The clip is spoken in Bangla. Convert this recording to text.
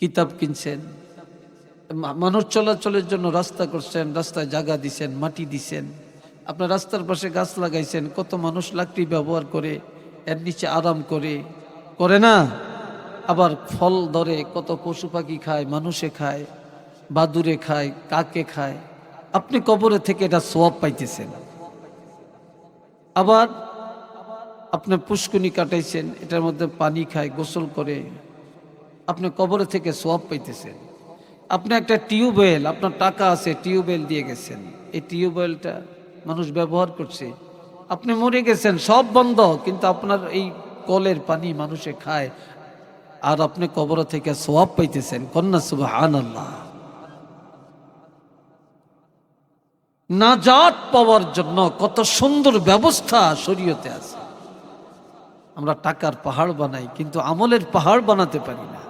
কিতাব কিনছেন, মানুষ চলাচলের জন্য রাস্তা করছেন, রাস্তায় জায়গা দিছেন, মাটি দিছেন, আপনার রাস্তার পাশে গাছ লাগাইছেন, কত মানুষ লাকড়ি ব্যবহার করে এর নিচে আরাম করে না? আবার ফল ধরে কত পশু পাখি খায়, মানুষে খায়, বাদুরে খায়, কাকে খায়, আপনি কবরে থেকে এটা সোয়াব পাইতেছেন। আবার আপনি পুষ্কুনি কাটাইছেন, এটার মধ্যে পানি খায়, গোসল করে, আপনি কবরে থেকে সোয়াব পাইতেছেন। আপনি একটা টিউবওয়েল, আপনার টাকা আছে, টিউবওয়েল দিয়ে গেছেন, এই টিউবওয়েলটা মানুষ ব্যবহার করছে, আপনি মরে গেছেন, সব বন্ধ, কিন্তু আপনার এই কলের পানি মানুষে খায়, আর আপনি কবর থেকে সোয়াব পাইতেছেন। কন্যা সুবহানাল্লাহ। নাজাত পাওয়ার জন্য কত সুন্দর ব্যবস্থা শরীয়তে আছে। আমরা টাকার পাহাড় বানাই, কিন্তু আমলের পাহাড় বানাতে পারি না।